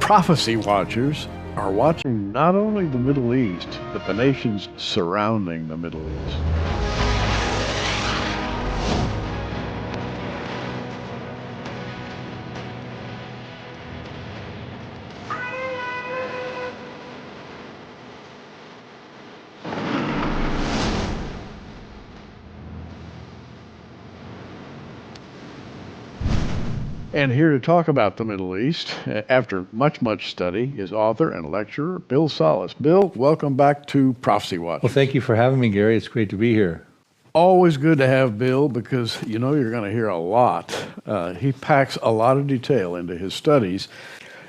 Prophecy watchers are watching not only the Middle East, but the nations surrounding the Middle East. And here to talk about the Middle East, after much study, is author and lecturer Bill Salus. Bill, welcome back to Prophecy Watch. Well, thank you for having me, Gary. It's great to be here. Always good to have Bill because you know you're going to hear a lot. He packs a lot of detail into his studies.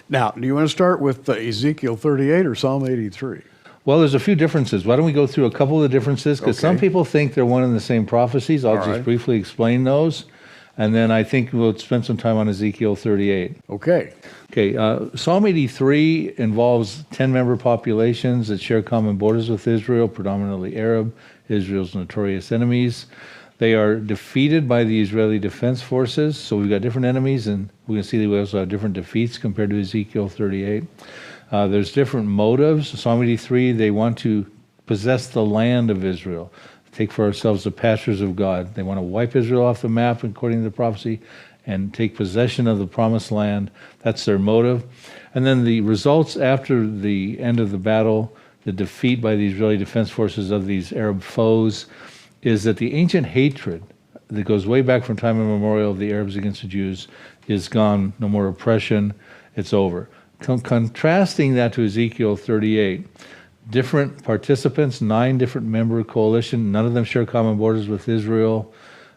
Now, do you want to start with Ezekiel 38 or Psalm 83? Well, there's a few differences. Why don't we go through a couple of the differences? Because some people think they're one and the same prophecies. I'll just briefly explain those. And then I think we'll spend some time on Ezekiel 38. Okay. Psalm 83 involves 10-member populations that share common borders with Israel, predominantly Arab, Israel's notorious enemies. They are defeated by the Israeli Defense Forces. So we've got different enemies, and we can see that we also have different defeats compared to Ezekiel 38. There's different motives. Psalm 83, they want to possess the land of Israel, take for ourselves the pastures of God. They want to wipe Israel off the map, according to the prophecy, and take possession of the promised land. That's their motive. And then the results after the end of the battle, the defeat by the Israeli Defense Forces of these Arab foes, is that the ancient hatred that goes way back from time immemorial of the Arabs against the Jews is gone. No more oppression. It's over. Contrasting that to Ezekiel 38, different participants, 9 different member coalition. None of them share common borders with Israel.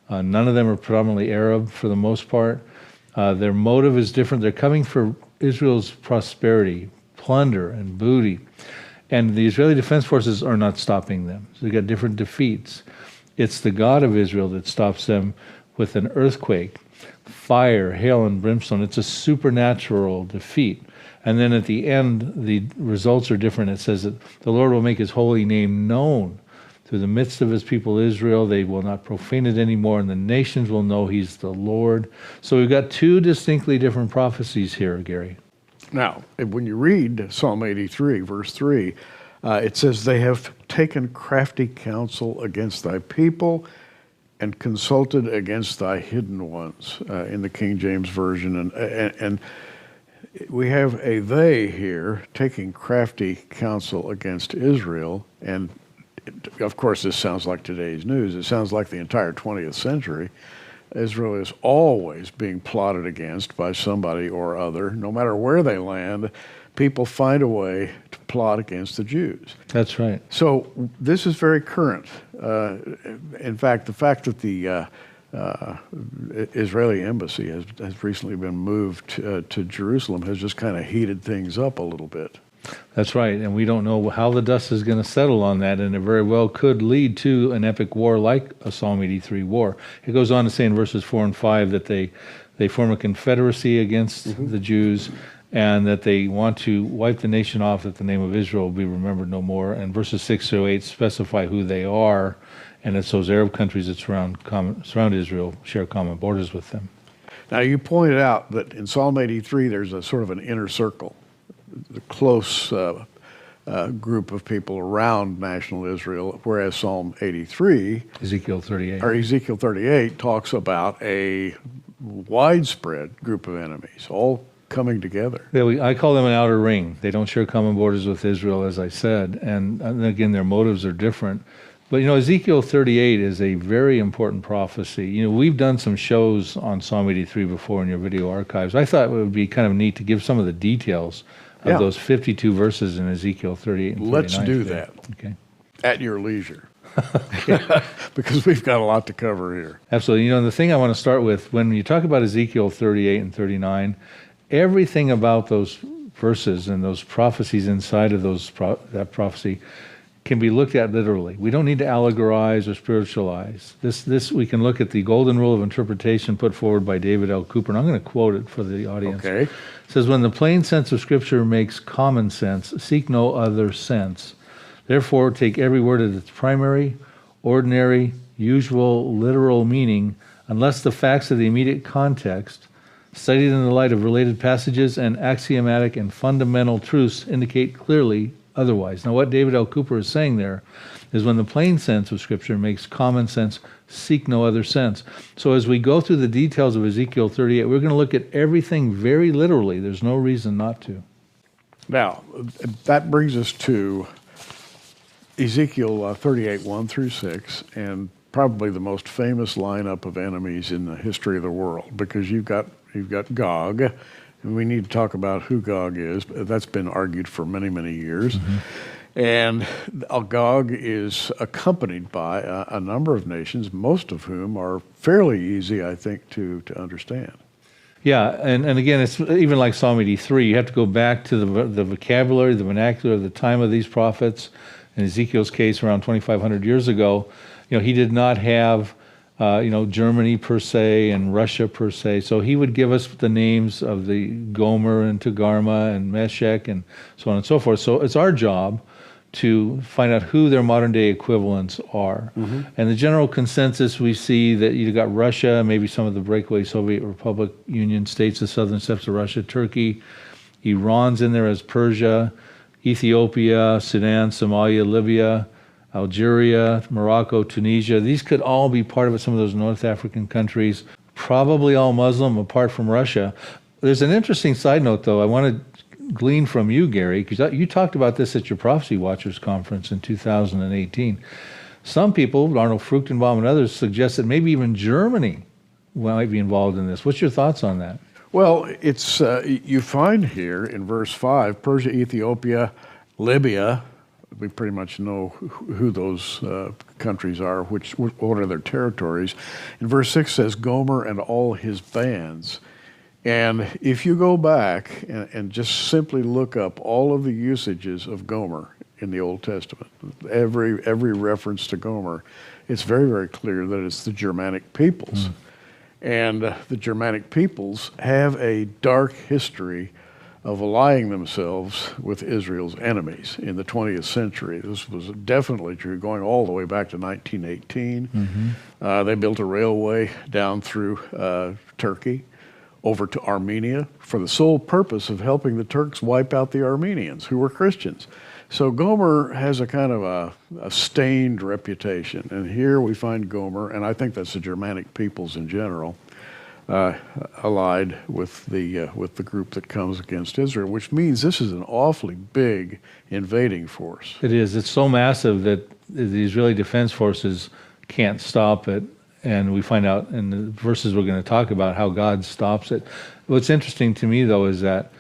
None of them are predominantly Arab for the most part. Their motive is different. They're coming for Israel's prosperity, plunder, and booty. And the Israeli Defense Forces are not stopping them. So they've got different defeats. It's the God of Israel that stops them with an earthquake, fire, hail, and brimstone. It's a supernatural defeat. And then at the end, the results are different. It says that the Lord will make his holy name known through the midst of his people Israel. They will not profane it anymore, and the nations will know he's the Lord. So we've got 2 distinctly different prophecies here, Gary. Now, when you read Psalm 83, verse 3, it says, they have taken crafty counsel against thy people and consulted against thy hidden ones, in the King James Version. And we have a they here taking crafty counsel against Israel, and of course this sounds like today's news. It sounds like the entire 20th century. Israel is always being plotted against by somebody or other. No matter where they land, people find a way to plot against the Jews. That's right. So this is very current. In fact, the fact that the Israeli embassy has recently been moved to Jerusalem has just kind of heated things up a little bit. That's right, and we don't know how the dust is going to settle on that, and it very well could lead to an epic war like a Psalm 83 war. It goes on to say in verses 4 and 5 that they form a confederacy against the Jews, and that they want to wipe the nation off, that the name of Israel will be remembered no more. And verses 6 through 8 specify who they are, and it's those Arab countries that surround Israel, share common borders with them. Now, you pointed out that in Psalm 83, there's a sort of an inner circle, the close group of people around national Israel, whereas Psalm 83, Ezekiel 38 talks about a widespread group of enemies, all coming together. Yeah, I call them an outer ring. They don't share common borders with Israel, as I said, and again, their motives are different. But, Ezekiel 38 is a very important prophecy. We've done some shows on Psalm 83 before in your video archives. I thought it would be kind of neat to give some of the details of those 52 verses in Ezekiel 38 and 39. Let's do that. Okay. At your leisure. Because we've got a lot to cover here. Absolutely. The thing I want to start with, when you talk about Ezekiel 38 and 39, everything about those verses and those prophecies inside of that prophecy can be looked at literally. We don't need to allegorize or spiritualize. This we can look at the golden rule of interpretation put forward by David L. Cooper, and I'm going to quote it for the audience. Okay. It says, when the plain sense of Scripture makes common sense, seek no other sense. Therefore, take every word at its primary, ordinary, usual, literal meaning, unless the facts of the immediate context studied in the light of related passages and axiomatic and fundamental truths indicate clearly otherwise. Now, what David L. Cooper is saying there is when the plain sense of Scripture makes common sense seek no other sense. So as we go through the details of Ezekiel 38, we're going to look at everything very literally. There's no reason not to. Now, that brings us to Ezekiel 38, 1 through 6, and probably the most famous lineup of enemies in the history of the world, because you've got Gog, and we need to talk about who Gog is. That's been argued for many, many years. Mm-hmm. And Gog is accompanied by a number of nations, most of whom are fairly easy, I think, to understand. Yeah, and again, it's even like Psalm 83. You have to go back to the vocabulary, the vernacular, the time of these prophets. In Ezekiel's case, around 2,500 years ago, he did not have, Germany per se and Russia per se. So he would give us the names of the Gomer and Togarmah and Meshech and so on and so forth. So it's our job to find out who their modern day equivalents are. Mm-hmm. And the general consensus we see that you've got Russia, maybe some of the breakaway Soviet Republic Union states, the southern steppes of Russia, Turkey, Iran's in there as Persia, Ethiopia, Sudan, Somalia, Libya, Algeria, Morocco, Tunisia. These could all be part of it, some of those North African countries, probably all Muslim apart from Russia. There's an interesting side note, though, I want to glean from you, Gary, because you talked about this at your Prophecy Watchers conference in 2018. Some people, Arnold Fruchtenbaum and others, suggest that maybe even Germany might be involved in this. What's your thoughts on that? Well, it's you find here in verse 5, Persia, Ethiopia, Libya. We pretty much know who those countries are, what are their territories. And verse 6 says, Gomer and all his bands. And if you go back and just simply look up all of the usages of Gomer in the Old Testament, every reference to Gomer, it's very, very clear that it's the Germanic peoples. Mm. And the Germanic peoples have a dark history of allying themselves with Israel's enemies in the 20th century. This was definitely true, going all the way back to 1918. Mm-hmm. They built a railway down through Turkey over to Armenia for the sole purpose of helping the Turks wipe out the Armenians, who were Christians. So Gomer has a kind of a stained reputation, and here we find Gomer, and I think that's the Germanic peoples in general, allied with the group that comes against Israel, which means this is an awfully big invading force. It is. It's so massive that the Israeli Defense Forces can't stop it, and we find out in the verses we're going to talk about how God stops it. What's interesting to me, though, is that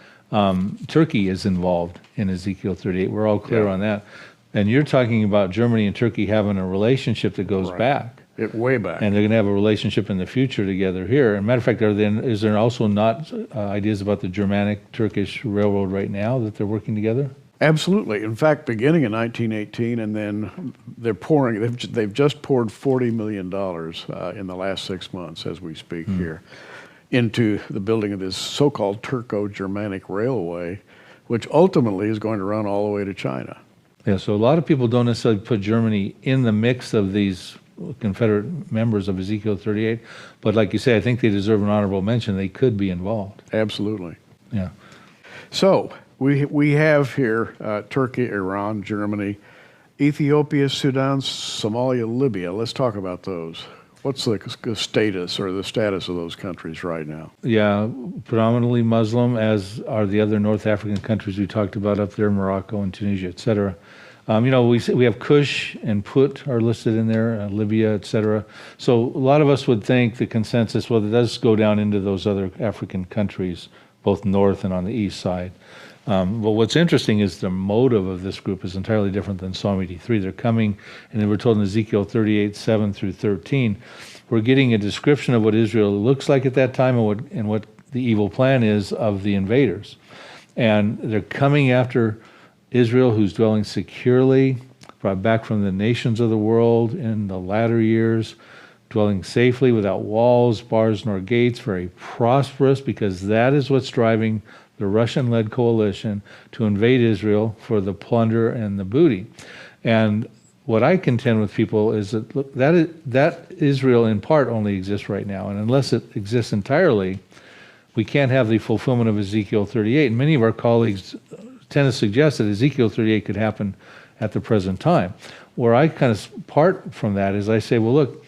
Turkey is involved in Ezekiel 38. We're all clear on that. And you're talking about Germany and Turkey having a relationship that goes back. Way back. And they're going to have a relationship in the future together here. As a matter of fact, is there also not ideas about the Germanic-Turkish Railroad right now that they're working together? Absolutely. In fact, beginning in 1918, and then they've just poured $40 million in the last 6 months as we speak here into the building of this so-called Turco-Germanic railway, which ultimately is going to run all the way to China. Yeah, so a lot of people don't necessarily put Germany in the mix of these Confederate members of Ezekiel 38, but like you say, I think they deserve an honorable mention. They could be involved. Absolutely. Yeah. So we have here Turkey, Iran, Germany, Ethiopia, Sudan, Somalia, Libya. Let's talk about those. What's the status or the status of those countries right now? Yeah, predominantly Muslim, as are the other North African countries we talked about up there, Morocco and Tunisia, et cetera. We have Cush and Put are listed in there, Libya, et cetera. So a lot of us would think the consensus, well, it does go down into those other African countries, both north and on the east side. But what's interesting is the motive of this group is entirely different than Psalm 83. They're coming, and they were told in Ezekiel 38, 7 through 13, we're getting a description of what Israel looks like at that time and what the evil plan is of the invaders. And they're coming after Israel, who's dwelling securely, brought back from the nations of the world in the latter years, dwelling safely without walls, bars, nor gates, very prosperous, because that is what's driving the Russian-led coalition to invade Israel for the plunder and the booty. And what I contend with people is that look, that Israel in part only exists right now, and unless it exists entirely, we can't have the fulfillment of Ezekiel 38. And many of our colleagues tend to suggest that Ezekiel 38 could happen at the present time. Where I kind of part from that is I say, well, look,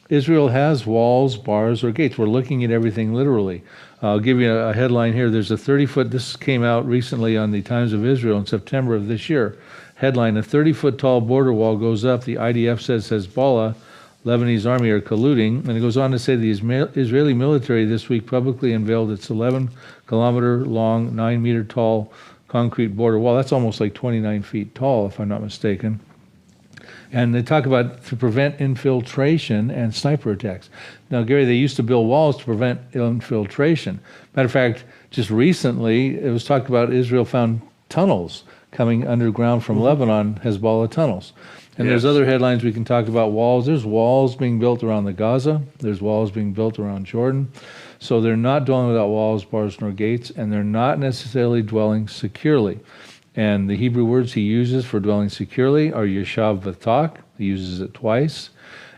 Israel has walls, bars, or gates. We're looking at everything literally. I'll give you a headline here. There's a 30-foot, this came out recently on the Times of Israel in September of this year. Headline, a 30-foot tall border wall goes up. The IDF says Hezbollah, Lebanese army are colluding. And it goes on to say the Israeli military this week publicly unveiled its 11-kilometer long, 9-meter tall concrete border wall. That's almost like 29 feet tall, if I'm not mistaken. And they talk about to prevent infiltration and sniper attacks. Now, Gary, they used to build walls to prevent infiltration. Matter of fact, just recently, it was talked about Israel found tunnels coming underground from Lebanon, Hezbollah tunnels. And there's other headlines we can talk about walls. There's walls being built around the Gaza. There's walls being built around Jordan. So they're not dwelling without walls, bars, nor gates, and they're not necessarily dwelling securely. And the Hebrew words he uses for dwelling securely are yeshav v'tak. He uses it twice.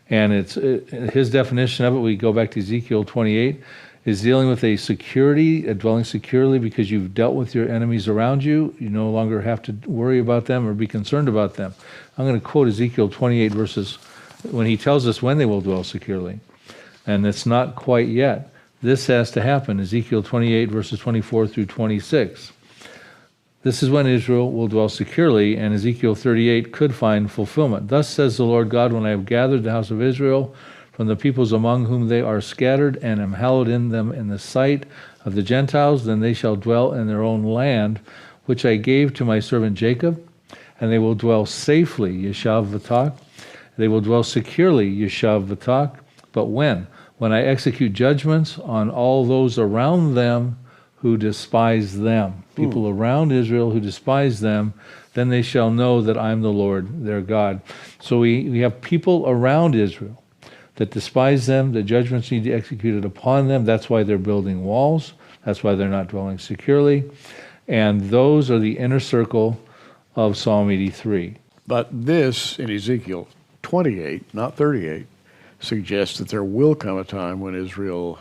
And it's his definition of it, we go back to Ezekiel 28, is dealing with a security, a dwelling securely because you've dealt with your enemies around you. You no longer have to worry about them or be concerned about them. I'm going to quote Ezekiel 28 verses when he tells us when they will dwell securely. And it's not quite yet. This has to happen, Ezekiel 28 verses 24 through 26. This is when Israel will dwell securely, and Ezekiel 38 could find fulfillment. Thus says the Lord God, when I have gathered the house of Israel from the peoples among whom they are scattered, and am hallowed in them in the sight of the Gentiles, then they shall dwell in their own land, which I gave to my servant Jacob, and they will dwell safely, yeshav v'tak. They will dwell securely, yeshav v'tak. But when? When I execute judgments on all those around them who despise them, people around Israel who despise them, then they shall know that I'm the Lord, their God. So we have people around Israel that despise them, the judgments need to be executed upon them. That's why they're building walls. That's why they're not dwelling securely. And those are the inner circle of Psalm 83. But this, in Ezekiel 28, not 38, suggests that there will come a time when Israel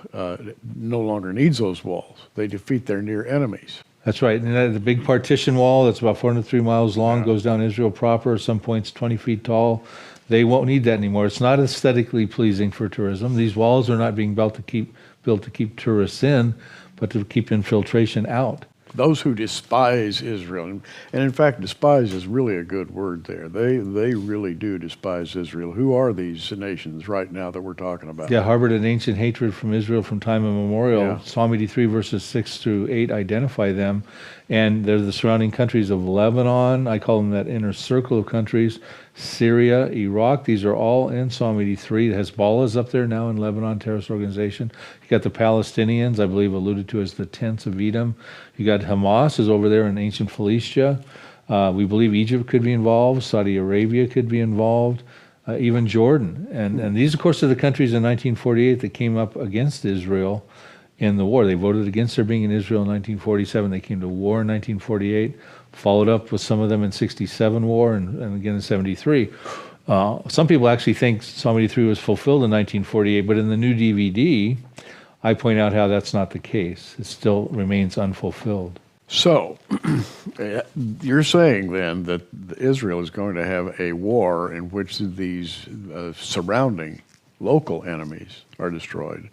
no longer needs those walls. They defeat their near enemies. That's right. And the big partition wall that's about 403 miles long goes down Israel proper, at some points 20 feet tall. They won't need that anymore. It's not aesthetically pleasing for tourism. These walls are not being built to keep tourists in, but to keep infiltration out. Those who despise Israel, and in fact, despise is really a good word there. They really do despise Israel. Who are these nations right now that we're talking about? Yeah, harbored an ancient hatred from Israel from time immemorial. Yeah. Psalm 83 verses 6 through 8 identify them. And they're the surrounding countries of Lebanon. I call them that inner circle of countries. Syria, Iraq. These are all in Psalm 83. Hezbollah is up there now in Lebanon, terrorist organization. You got the Palestinians, I believe alluded to as the tents of Edom. You got Hamas is over there in ancient Philistia. We believe Egypt could be involved. Saudi Arabia could be involved. Even Jordan. And these, of course, are the countries in 1948 that came up against Israel in the war. They voted against there being in Israel in 1947. They came to war in 1948, followed up with some of them in 67 war and again in 73. Some people actually think Psalm 83 was fulfilled in 1948, but in the new DVD, I point out how that's not the case. It still remains unfulfilled. So, you're saying then that Israel is going to have a war in which these surrounding local enemies are destroyed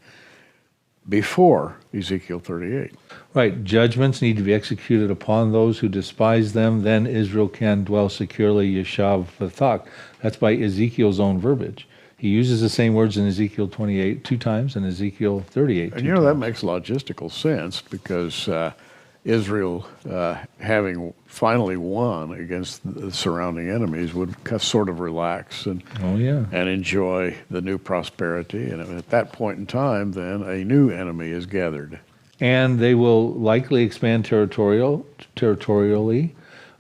before Ezekiel 38. Right. Judgments need to be executed upon those who despise them. Then Israel can dwell securely, yeshav v'tak. That's by Ezekiel's own verbiage. He uses the same words in Ezekiel 28 two times and Ezekiel 38 And that makes logistical sense because Israel, having finally won against the surrounding enemies, would sort of relax and enjoy the new prosperity. And at that point in time, then, a new enemy is gathered. And they will likely expand territorially.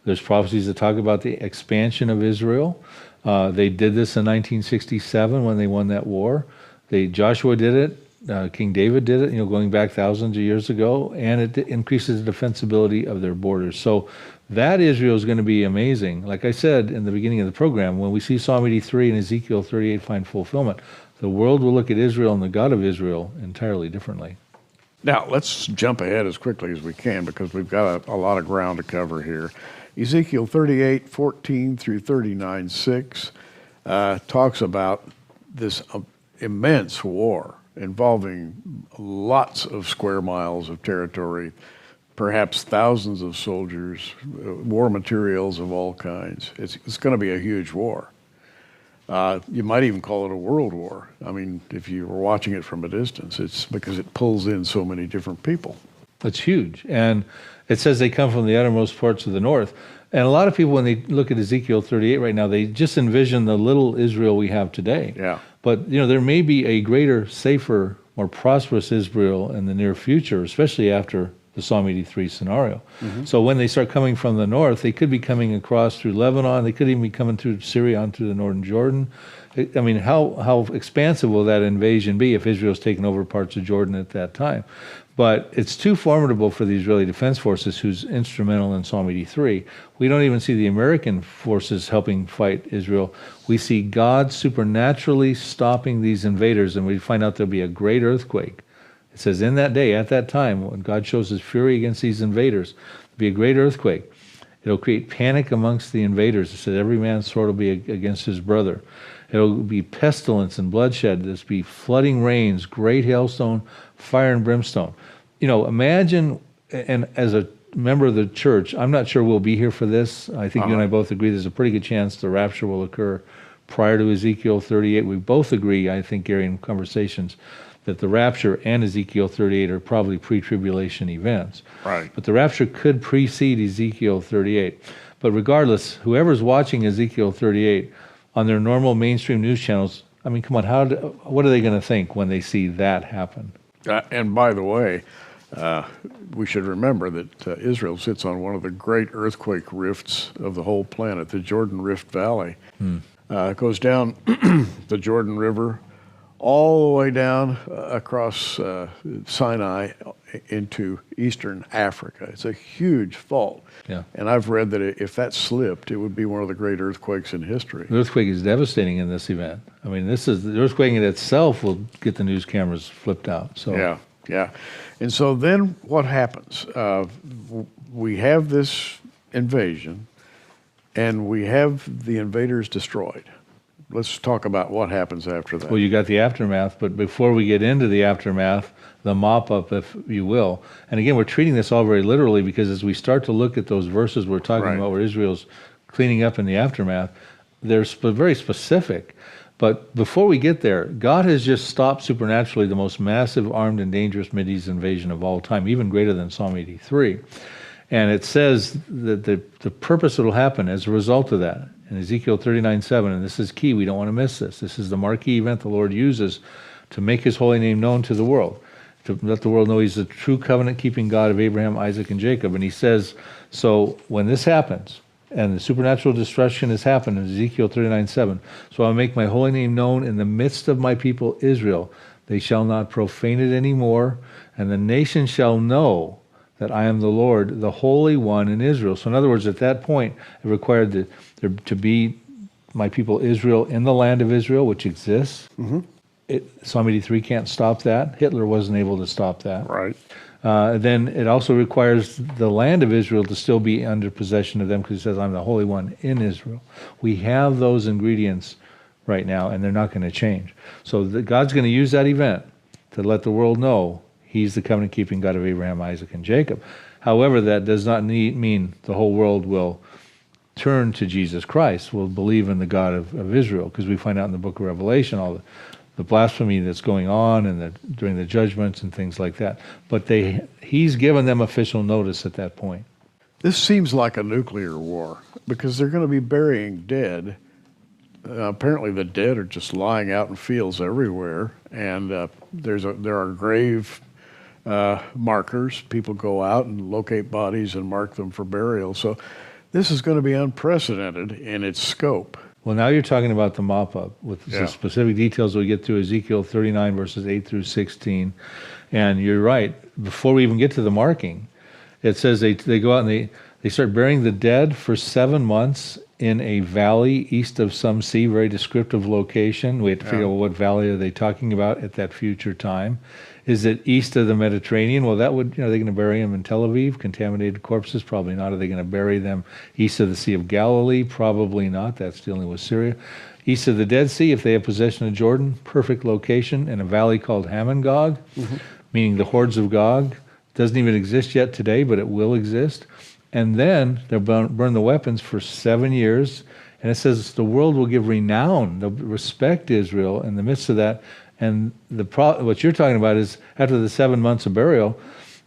There's prophecies that talk about the expansion of Israel. They did this in 1967 when they won that war. Joshua did it. King David did it, going back thousands of years ago, and it increases the defensibility of their borders. So that Israel is going to be amazing. Like I said in the beginning of the program, when we see Psalm 83 and Ezekiel 38 find fulfillment, the world will look at Israel and the God of Israel entirely differently. Now, let's jump ahead as quickly as we can because we've got a lot of ground to cover here. Ezekiel 38:14 through 39:6 talks about this immense war involving lots of square miles of territory, perhaps thousands of soldiers, war materials of all kinds. It's going to be a huge war. You might even call it a world war. I mean, if you were watching it from a distance, it's because it pulls in so many different people. It's huge. And it says they come from the uttermost parts of the north. And a lot of people, when they look at Ezekiel 38 right now, they just envision the little Israel we have today. Yeah. But, there may be a greater, safer, more prosperous Israel in the near future, especially after the Psalm 83 scenario. So when they start coming from the north, they could be coming across through Lebanon. They could even be coming through Syria onto the northern Jordan. I mean, how expansive will that invasion be if Israel's taken over parts of Jordan at that time? But it's too formidable for the Israeli Defense Forces, who's instrumental in Psalm 83. We don't even see the American forces helping fight Israel. We see God supernaturally stopping these invaders, and we find out there'll be a great earthquake. It says, in that day, at that time, when God shows his fury against these invaders, there'll be a great earthquake. It'll create panic amongst the invaders. It says every man's sword will be against his brother. It'll be pestilence and bloodshed. There'll be flooding rains, great hailstone, fire and brimstone. Imagine, and as a member of the church, I'm not sure we'll be here for this. I think you and I both agree there's a pretty good chance the rapture will occur prior to Ezekiel 38. We both agree, I think, Gary, in conversations, that the rapture and Ezekiel 38 are probably pre-tribulation events. Right. But the rapture could precede Ezekiel 38. But regardless, whoever's watching Ezekiel 38 on their normal mainstream news channels, I mean, come on, what are they going to think when they see that happen? And by the way, we should remember that Israel sits on one of the great earthquake rifts of the whole planet, the Jordan Rift Valley. It goes down the Jordan River all the way down across Sinai into eastern Africa. It's a huge fault. Yeah. And I've read that if that slipped, it would be one of the great earthquakes in history. The earthquake is devastating in this event. I mean, the earthquake in itself will get the news cameras flipped out. So Yeah. And so then what happens? We have this invasion, and we have the invaders destroyed. Let's talk about what happens after that. Well, you got the aftermath, but before we get into the aftermath, the mop-up, if you will, and again, we're treating this all very literally because as we start to look at those verses we're talking about where Israel's cleaning up in the aftermath, they're very specific. But before we get there, God has just stopped supernaturally the most massive, armed, and dangerous Mideast invasion of all time, even greater than Psalm 83. And it says that the purpose that will happen as a result of that, in Ezekiel 39:7, and this is key, we don't want to miss this. This is the marquee event the Lord uses to make his holy name known to the world, to let the world know he's the true covenant-keeping God of Abraham, Isaac, and Jacob. And he says, so when this happens, and the supernatural destruction has happened in Ezekiel 39:7, so I'll make my holy name known in the midst of my people Israel. They shall not profane it anymore, and the nation shall know that I am the Lord, the Holy One in Israel. So in other words, at that point, it required there to be my people Israel in the land of Israel, which exists. Psalm 83 can't stop that. Hitler wasn't able to stop that. Right. Then it also requires the land of Israel to still be under possession of them because it says, I'm the Holy One in Israel. We have those ingredients right now, and they're not going to change. So God's going to use that event to let the world know he's the covenant-keeping God of Abraham, Isaac, and Jacob. However, that does not mean the whole world will turn to Jesus Christ, will believe in the God of Israel, because we find out in the book of Revelation all the blasphemy that's going on and during the judgments and things like that. But he's given them official notice at that point. This seems like a nuclear war because they're going to be burying dead. Apparently the dead are just lying out in fields everywhere, and there are grave markers. People go out and locate bodies and mark them for burial. So this is going to be unprecedented in its scope. Well, now you're talking about the mop-up with the specific details we get through Ezekiel 39, verses 8 through 16. And you're right. Before we even get to the marking, it says they go out and they start burying the dead for 7 months in a valley east of some sea, very descriptive location. We have to figure out what valley are they talking about at that future time. Is it east of the Mediterranean? Well, that would, are they going to bury them in Tel Aviv? Contaminated corpses? Probably not. Are they going to bury them east of the Sea of Galilee? Probably not. That's dealing with Syria. East of the Dead Sea, if they have possession of Jordan, perfect location in a valley called Magog, meaning the hordes of Gog. Doesn't even exist yet today, but it will exist. And then they'll burn the weapons for 7 years. And it says the world will give renown, they'll respect Israel in the midst of that. And what you're talking about is after the 7 months of burial,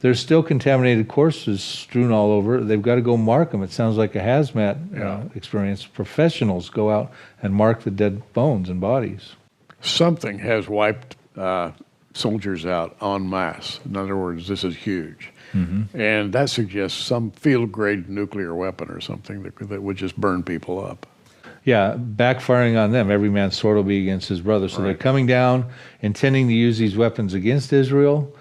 there's still contaminated corpses strewn all over. They've got to go mark them. It sounds like a hazmat experience. Professionals go out and mark the dead bones and bodies. Something has wiped soldiers out en masse. In other words, this is huge. And that suggests some field-grade nuclear weapon or something that would just burn people up. Yeah, backfiring on them. Every man's sword will be against his brother. So they're coming down, intending to use these weapons against Israel.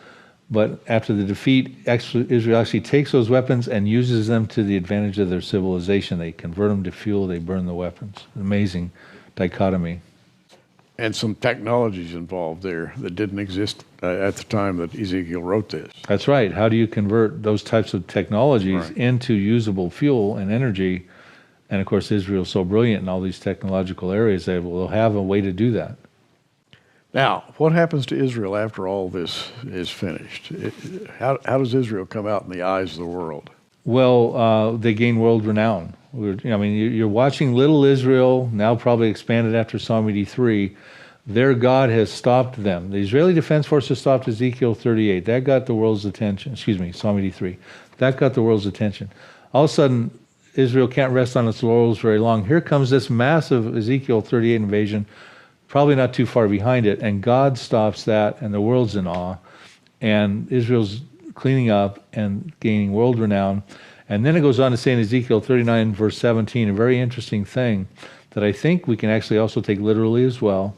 But after the defeat, Israel actually takes those weapons and uses them to the advantage of their civilization. They convert them to fuel. They burn the weapons. Amazing dichotomy. And some technologies involved there that didn't exist at the time that Ezekiel wrote this. That's right. How do you convert those types of technologies into usable fuel and energy? And of course, Israel's so brilliant in all these technological areas, they will have a way to do that. Now, what happens to Israel after all this is finished? How does Israel come out in the eyes of the world? Well, they gain world renown. You're watching little Israel, now probably expanded after Psalm 83. Their God has stopped them. The Israeli Defense Forces stopped Ezekiel 38. That got the world's attention. Psalm 83. That got the world's attention. All of a sudden, Israel can't rest on its laurels very long. Here comes this massive Ezekiel 38 invasion, probably not too far behind it, and God stops that, and the world's in awe, and Israel's cleaning up and gaining world renown. And then it goes on to say in Ezekiel 39, verse 17, a very interesting thing that I think we can actually also take literally as well.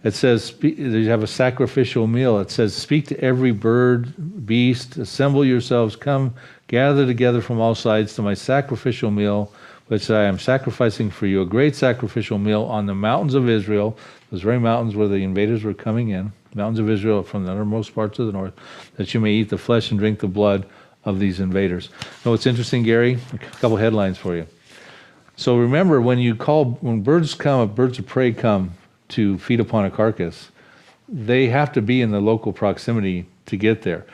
It says, you have a sacrificial meal. It says, speak to every bird, beast, assemble yourselves, come, gather together from all sides to my sacrificial meal, which I am sacrificing for you, a great sacrificial meal on the mountains of Israel, those very mountains where the invaders were coming in, mountains of Israel from the uttermost parts of the north, that you may eat the flesh and drink the blood of these invaders. Know what's interesting, Gary? A couple headlines for you. So remember, when birds of prey come to feed upon a carcass, they have to be in the local proximity to get there.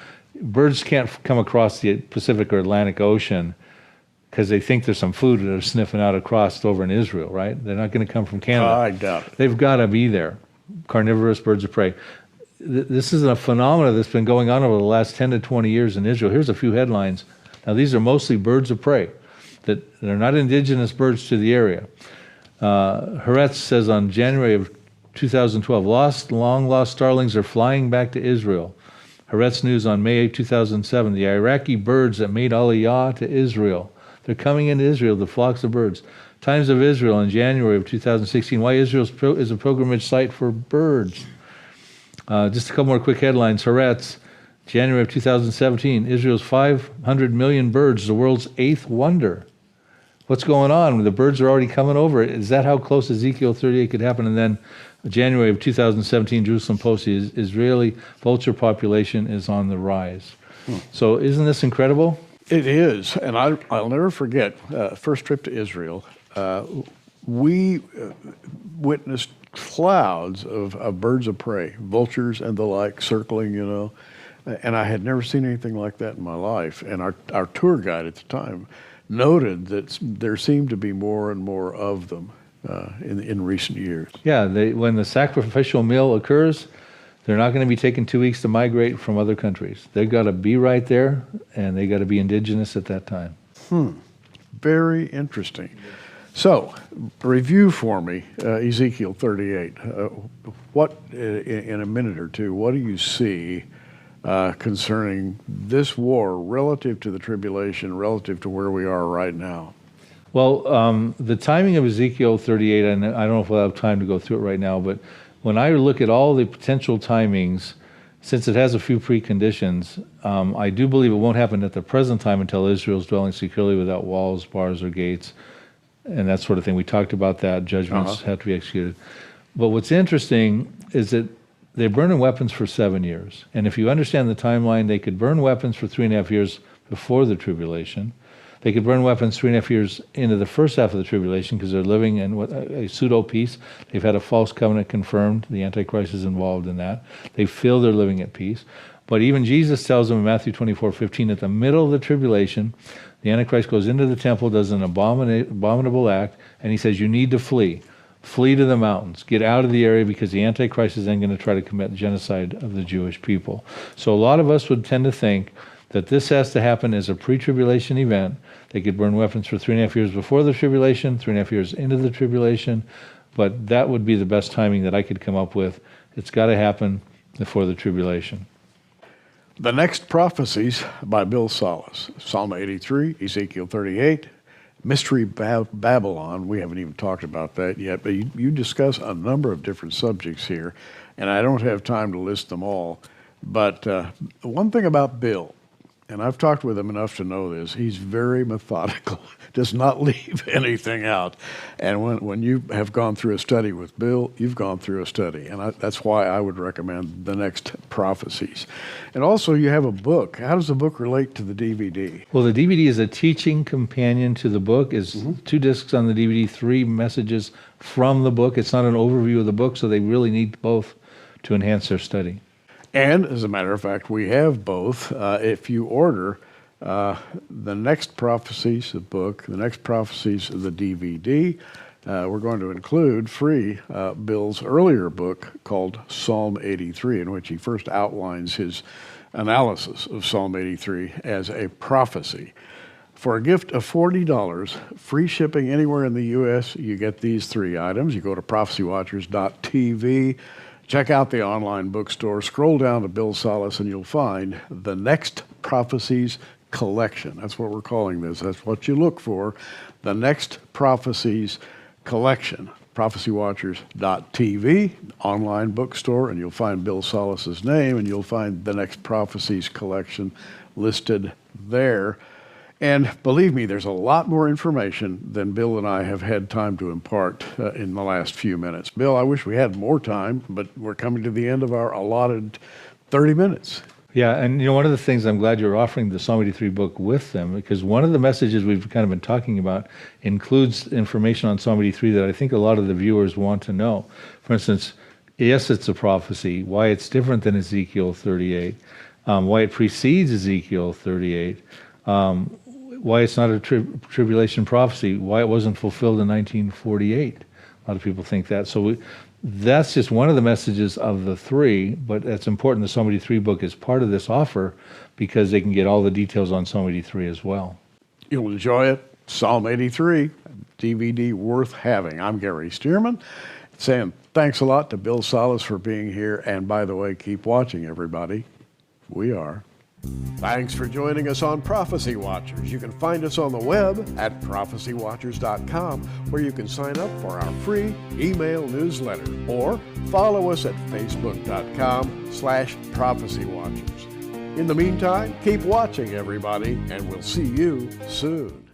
Birds can't come across the Pacific or Atlantic Ocean because they think there's some food that they're sniffing out across over in Israel, right? They're not going to come from Canada. I doubt it. They've got to be there. Carnivorous birds of prey. This is a phenomenon that's been going on over the last 10 to 20 years in Israel. Here's a few headlines. Now, these are mostly birds of prey. That they're not indigenous birds to the area. Haaretz says on January of 2012, long lost starlings are flying back to Israel. Haaretz News on May 2007, the Iraqi birds that made Aliyah to Israel. They're coming into Israel, the flocks of birds. Times of Israel in January of 2016, why Israel is a pilgrimage site for birds. Just a couple more quick headlines. Haaretz, January of 2017, Israel's 500 million birds, the world's 8th wonder. What's going on? The birds are already coming over. Is that how close Ezekiel 38 could happen? And then January of 2017, Jerusalem Post, the Israeli vulture population is on the rise. So isn't this incredible? It is, and I'll never forget, first trip to Israel, we witnessed clouds of birds of prey, vultures and the like, circling, and I had never seen anything like that in my life. And our tour guide at the time noted that there seemed to be more and more of them in recent years. Yeah, when the sacrificial meal occurs, they're not going to be taking 2 weeks to migrate from other countries. They've got to be right there, and they got to be indigenous at that time. Very interesting. So, review for me Ezekiel 38. What, in a minute or two, what do you see concerning this war relative to the tribulation, relative to where we are right now? Well, the timing of Ezekiel 38, and I don't know if we'll have time to go through it right now, but when I look at all the potential timings, since it has a few preconditions, I do believe it won't happen at the present time until Israel's dwelling securely without walls, bars, or gates, and that sort of thing. We talked about that. Judgments have to be executed. But what's interesting is that they're burning weapons for 7 years. And if you understand the timeline, they could burn weapons for 3.5 years before the tribulation. They could burn weapons 3.5 years into the first half of the tribulation because they're living in a pseudo-peace. They've had a false covenant confirmed. The Antichrist is involved in that. They feel they're living at peace. But even Jesus tells them in Matthew 24:15, at the middle of the tribulation, the Antichrist goes into the temple, does an abominable act, and he says, you need to flee. Flee to the mountains. Get out of the area because the Antichrist is then going to try to commit genocide of the Jewish people. So a lot of us would tend to think that this has to happen as a pre-tribulation event. They could burn weapons for 3.5 years before the tribulation, 3.5 years into the tribulation, but that would be the best timing that I could come up with. It's got to happen before the tribulation. The Next Prophecies by Bill Salus. Psalm 83, Ezekiel 38, Mystery Babylon. We haven't even talked about that yet, but you discuss a number of different subjects here, and I don't have time to list them all. But one thing about Bill, and I've talked with him enough to know this, he's very methodical, does not leave anything out. And when you have gone through a study with Bill, you've gone through a study. And that's why I would recommend The Next Prophecies. And also you have a book. How does the book relate to the DVD? Well, the DVD is a teaching companion to the book. It's 2 discs on the DVD, 3 messages from the book. It's not an overview of the book, so they really need both to enhance their study. And as a matter of fact, we have both. If you order The Next Prophecies, the book, The Next Prophecies, the DVD, we're going to include free Bill's earlier book called Psalm 83, in which he first outlines his analysis of Psalm 83 as a prophecy. For a gift of $40, free shipping anywhere in the U.S., you get these 3 items. You go to prophecywatchers.tv. Check out the online bookstore, scroll down to Bill Salus, and you'll find The Next Prophecies Collection. That's what we're calling this. That's what you look for, The Next Prophecies Collection. prophecywatchers.tv, online bookstore, and you'll find Bill Salus's name, and you'll find The Next Prophecies Collection listed there. And believe me, there's a lot more information than Bill and I have had time to impart in the last few minutes. Bill, I wish we had more time, but we're coming to the end of our allotted 30 minutes. Yeah, and one of the things I'm glad you're offering the Psalm 83 book with them, because one of the messages we've kind of been talking about includes information on Psalm 83 that I think a lot of the viewers want to know. For instance, yes, it's a prophecy, why it's different than Ezekiel 38, why it precedes Ezekiel 38, why it's not a tribulation prophecy, why it wasn't fulfilled in 1948. A lot of people think that. So that's just one of the messages of the 3, but it's important the Psalm 83 book is part of this offer because they can get all the details on Psalm 83 as well. You'll enjoy it. Psalm 83, DVD worth having. I'm Gary Stearman, saying thanks a lot to Bill Salus for being here. And by the way, keep watching, everybody. We are. Thanks for joining us on Prophecy Watchers. You can find us on the web at prophecywatchers.com, where you can sign up for our free email newsletter, or follow us at facebook.com/prophecywatchers. In the meantime, keep watching, everybody, and we'll see you soon.